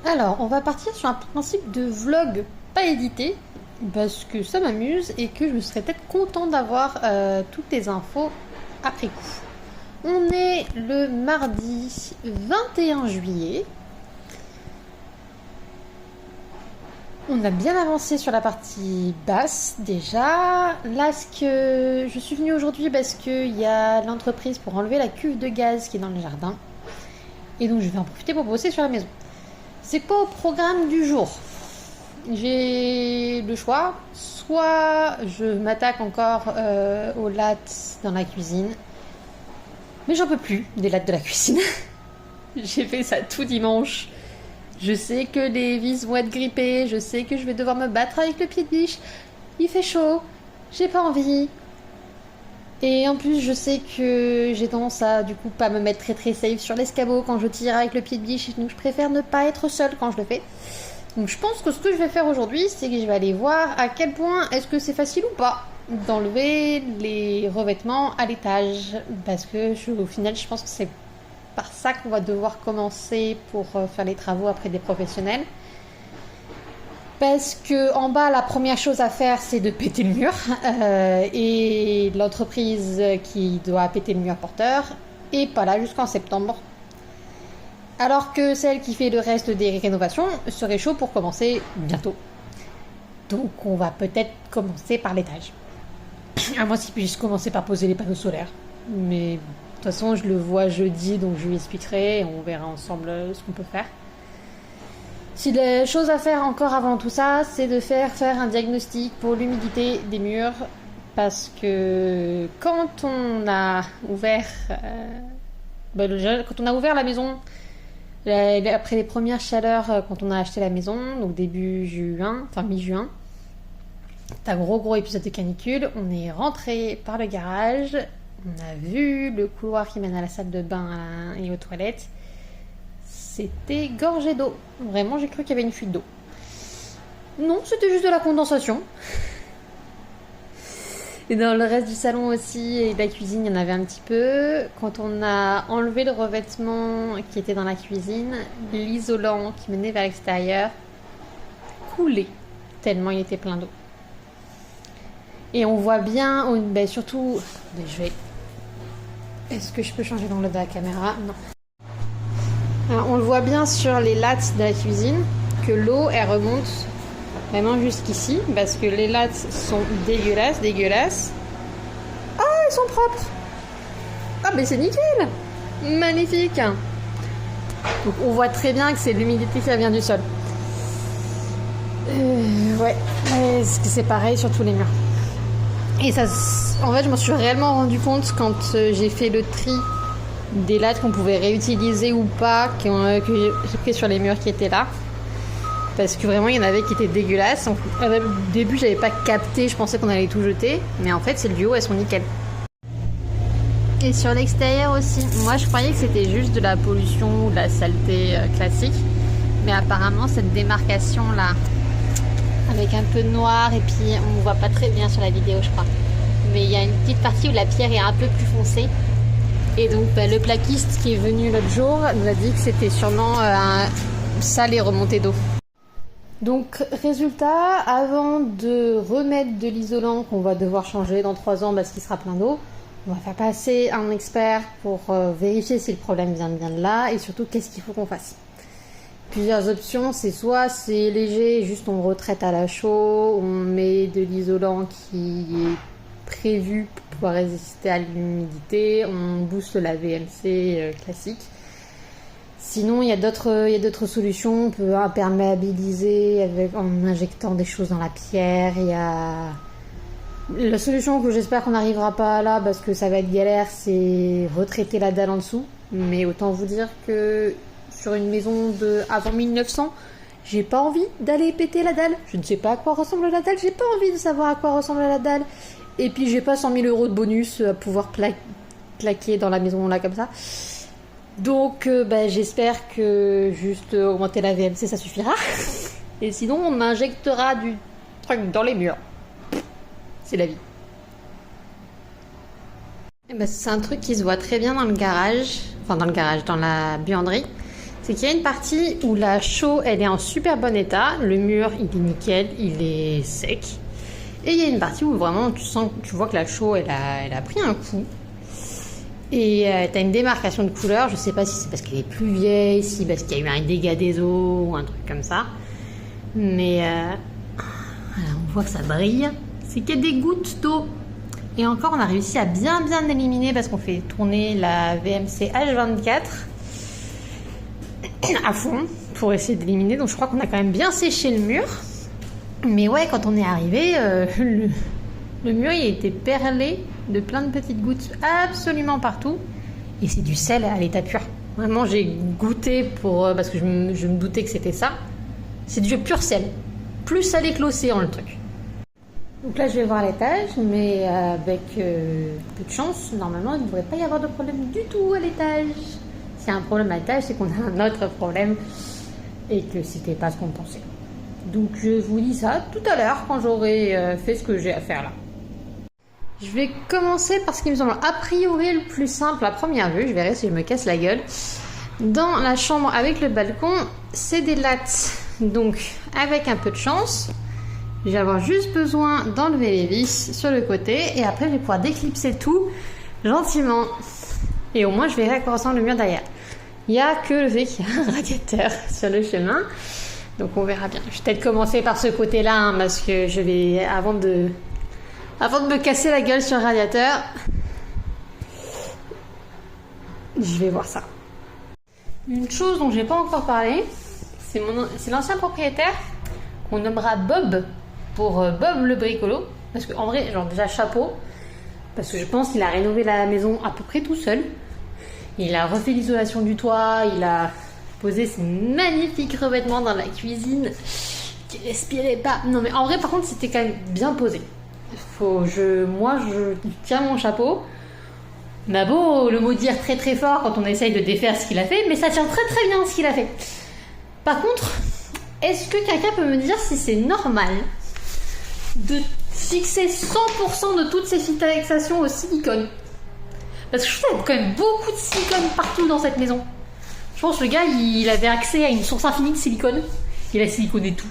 Alors, on va partir sur un principe de vlog pas édité, parce que ça m'amuse et que je serais peut-être content d'avoir toutes les infos après coup. On est le mardi 21 juillet. On a bien avancé sur la partie basse déjà. Là, je suis venue aujourd'hui parce qu'il y a l'entreprise pour enlever la cuve de gaz qui est dans le jardin. Et donc je vais en profiter pour bosser sur la maison. C'est pas au programme du jour. J'ai le choix. Soit je m'attaque encore aux lattes dans la cuisine. Mais j'en peux plus des lattes de la cuisine. J'ai fait ça tout dimanche. Je sais que les vis vont être grippées. Je sais que je vais devoir me battre avec le pied de biche. Il fait chaud. J'ai pas envie. Et en plus, je sais que j'ai tendance à, du coup, pas me mettre très safe sur l'escabeau quand je tire avec le pied de biche. Donc, je préfère ne pas être seule quand je le fais. Donc, je pense que ce que je vais faire aujourd'hui, c'est que je vais aller voir à quel point est-ce que c'est facile ou pas d'enlever les revêtements à l'étage. Parce que, au final, je pense que c'est par ça qu'on va devoir commencer pour faire les travaux après des professionnels. Parce que en bas, la première chose à faire, c'est de péter le mur. Et l'entreprise qui doit péter le mur porteur est pas là jusqu'en septembre. Alors que celle qui fait le reste des rénovations serait chaud pour commencer bientôt. Donc on va peut-être commencer par l'étage. À moins qu'ils puissent commencer par poser les panneaux solaires. Mais de toute façon, je le vois jeudi, donc je lui expliquerai et on verra ensemble ce qu'on peut faire. Si les choses à faire encore avant tout ça, c'est de faire un diagnostic pour l'humidité des murs. Parce que quand on a ouvert, quand on a ouvert la maison, après les premières chaleurs, quand on a acheté la maison, donc début juin, enfin mi-juin, c'est un gros épisode de canicule. On est rentré par le garage, on a vu le couloir qui mène à la salle de bain et aux toilettes. C'était gorgé d'eau. Vraiment, j'ai cru qu'il y avait une fuite d'eau. Non, c'était juste de la condensation. Et dans le reste du salon aussi et de la cuisine, il y en avait un petit peu. Quand on a enlevé le revêtement qui était dans la cuisine, l'isolant qui menait vers l'extérieur coulait tellement il était plein d'eau. Et on voit bien, surtout... Est-ce que je peux changer l'angle de la caméra? Non. Alors, on le voit bien sur les lattes de la cuisine que l'eau elle remonte vraiment jusqu'ici parce que les lattes sont dégueulasses. Ah, elles sont propres. Ah, mais c'est nickel. Magnifique. Donc on voit très bien que c'est l'humidité qui vient du sol. Ouais, c'est pareil sur tous les murs. Et ça, en fait, je m'en suis réellement rendu compte quand j'ai fait le tri des lattes qu'on pouvait réutiliser ou pas, que j'ai pris sur les murs qui étaient là. Parce que vraiment, il y en avait qui étaient dégueulasses. Au début, j'avais pas capté, je pensais qu'on allait tout jeter. Mais en fait, c'est le duo, elles sont nickel. Et sur l'extérieur aussi, moi je croyais que c'était juste de la pollution ou de la saleté classique. Mais apparemment, cette démarcation là, avec un peu de noir, et puis on voit pas très bien sur la vidéo, je crois. Mais il y a une petite partie où la pierre est un peu plus foncée. Et donc le plaquiste qui est venu l'autre jour nous a dit que c'était sûrement un sale et remontée d'eau. Donc résultat, avant de remettre de l'isolant qu'on va devoir changer dans 3 ans parce qu'il sera plein d'eau, on va faire passer un expert pour vérifier si le problème vient bien de là et surtout qu'est-ce qu'il faut qu'on fasse. Plusieurs options, c'est soit c'est léger, juste on retraite à la chaux, on met de l'isolant qui est prévu pour pouvoir résister à l'humidité, on booste la VMC classique. Sinon, il y a d'autres solutions. On peut imperméabiliser en injectant des choses dans la pierre. Il y a la solution que j'espère qu'on n'arrivera pas là parce que ça va être galère, c'est retraiter la dalle en dessous. Mais autant vous dire que sur une maison de avant 1900, j'ai pas envie d'aller péter la dalle. Je ne sais pas à quoi ressemble la dalle. J'ai pas envie de savoir à quoi ressemble la dalle. Et puis j'ai pas 100 000 € de bonus à pouvoir plaquer dans la maison là comme ça. Donc j'espère que juste augmenter la VMC ça suffira. Et sinon on injectera du truc dans les murs. C'est la vie. Et c'est un truc qui se voit très bien dans le garage. Enfin dans le garage, dans la buanderie. c'est qu'il y a une partie où la chaux, elle est en super bon état. Le mur, il est nickel, il est sec. Et il y a une partie où vraiment tu vois que la chaux, elle a pris un coup. Et t'as une démarcation de couleur. Je sais pas si c'est parce qu'elle est plus vieille, si parce qu'il y a eu un dégât des eaux ou un truc comme ça. Mais voilà, on voit que ça brille. C'est qu'il y a des gouttes d'eau. Et encore, on a réussi à bien éliminer parce qu'on fait tourner la VMC H24 à fond pour essayer d'éliminer. Donc je crois qu'on a quand même bien séché le mur. Mais ouais, quand on est arrivé, le mur il était perlé de plein de petites gouttes absolument partout. Et c'est du sel à l'état pur. Vraiment, j'ai goûté parce que je me doutais que c'était ça. C'est du pur sel. Plus salé que l'océan, le truc. Donc là, je vais voir l'étage, mais avec peu de chance, normalement, il ne devrait pas y avoir de problème du tout à l'étage. S'il y a un problème à l'étage, c'est qu'on a un autre problème et que c'était pas ce qu'on pensait. Donc je vous dis ça tout à l'heure quand j'aurai fait ce que j'ai à faire là. Je vais commencer par ce qui me semble a priori le plus simple à première vue. Je verrai si je me casse la gueule. Dans la chambre avec le balcon, c'est des lattes. Donc avec un peu de chance, je vais avoir juste besoin d'enlever les vis sur le côté et après je vais pouvoir déclipser tout gentiment. Et au moins je verrai à quoi ressemble le mur derrière. Il n'y a que le fait qu'il y a un radiateur sur le chemin. Donc on verra bien. Je vais peut-être commencer par ce côté-là hein, parce que je vais, avant de me casser la gueule sur le radiateur, je vais voir ça. Une chose dont j'ai pas encore parlé, c'est l'ancien propriétaire qu'on nommera Bob pour Bob le bricolo. Parce qu'en vrai, genre déjà chapeau, parce que je pense qu'il a rénové la maison à peu près tout seul. Il a refait l'isolation du toit, il a posé ces magnifiques revêtements dans la cuisine qui respiraient pas. Non mais en vrai par contre c'était quand même bien posé. Moi je tiens mon chapeau. On a beau le maudire très très fort quand on essaye de défaire ce qu'il a fait, mais ça tient très très bien ce qu'il a fait. Par contre, est-ce que quelqu'un peut me dire si c'est normal de fixer 100% de toutes ces fixations au silicone? Parce que je trouve qu'il y a quand même beaucoup de silicone partout dans cette maison. Je pense que le gars, il avait accès à une source infinie de silicone. Il a siliconé tout.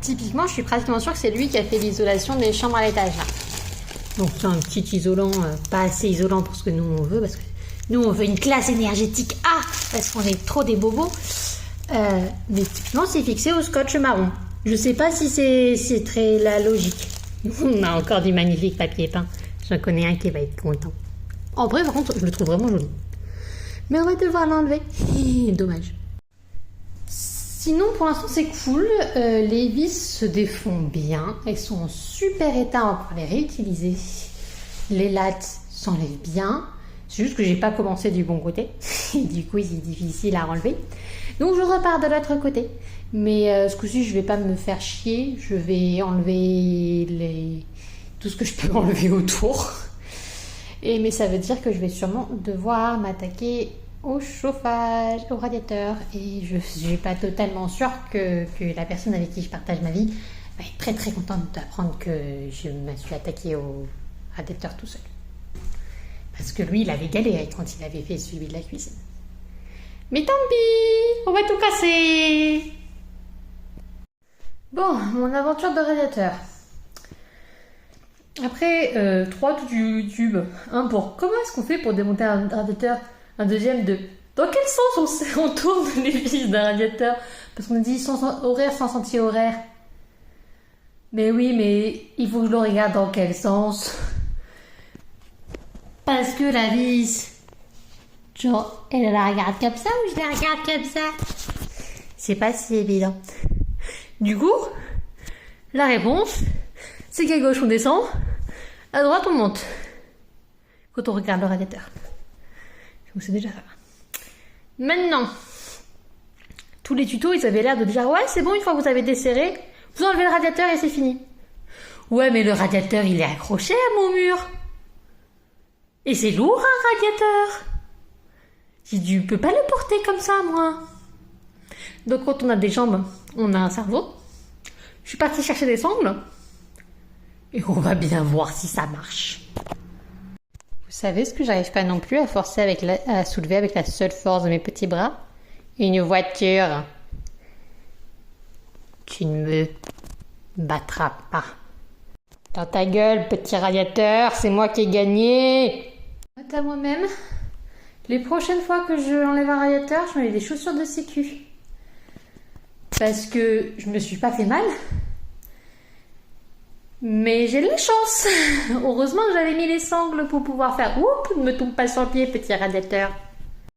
Typiquement, je suis pratiquement sûre que c'est lui qui a fait l'isolation des chambres à l'étage. Là. Donc, c'est un petit isolant, pas assez isolant pour ce que nous on veut. Parce que nous, on veut une classe énergétique A, parce qu'on est trop des bobos. Mais typiquement, c'est fixé au scotch marron. Je sais pas si c'est très la logique. On a encore du magnifique papier peint. J'en connais un qui va être content. En vrai, par contre, je le trouve vraiment joli. Mais on va devoir l'enlever. Dommage. Sinon, pour l'instant, c'est cool. Les vis se défont bien. Elles sont en super état. On va pouvoir les réutiliser. Les lattes s'enlèvent bien. C'est juste que j'ai pas commencé du bon côté. Et du coup, c'est difficile à enlever. Donc, je repars de l'autre côté. Mais ce coup-ci, je vais pas me faire chier. Je vais enlever tout ce que je peux enlever autour. Mais ça veut dire que je vais sûrement devoir m'attaquer au chauffage, au radiateur. Et je suis pas totalement sûre que la personne avec qui je partage ma vie va être très très contente d'apprendre que je me suis attaquée au radiateur tout seul. Parce que lui, il avait galéré quand il avait fait celui de la cuisine. Mais tant pis, on va tout casser. Bon, mon aventure de radiateur. Après 3 tutos YouTube, un pour comment est-ce qu'on fait pour démonter un radiateur, un deuxième de dans quel sens on tourne les vis d'un radiateur, parce qu'on dit sens horaire sans sentier horaire. Mais oui, mais il faut que je le regarde dans quel sens. Parce que la vis, genre, elle la regarde comme ça ou je la regarde comme ça? C'est pas si évident. Du coup, la réponse, c'est qu'à gauche on descend, à droite on monte. Quand on regarde le radiateur. Donc c'est déjà ça. Maintenant, tous les tutos, ils avaient l'air de dire ouais, c'est bon, une fois que vous avez desserré, vous enlevez le radiateur et c'est fini. Ouais, mais le radiateur, il est accroché à mon mur. Et c'est lourd un radiateur. Je peux pas le porter comme ça, moi. Donc quand on a des jambes, on a un cerveau. Je suis partie chercher des sangles. Et on va bien voir si ça marche. Vous savez ce que j'arrive pas non plus à forcer à soulever avec la seule force de mes petits bras? Une voiture. Tu ne me battras pas. Dans ta gueule, petit radiateur, c'est moi qui ai gagné. Note à moi-même, les prochaines fois que je enlève un radiateur, je mets des chaussures de sécu. Parce que je me suis pas fait mal. Mais j'ai de la chance. Heureusement que j'avais mis les sangles pour pouvoir faire « Oups, ne me tombe pas sur le pied, petit radiateur ».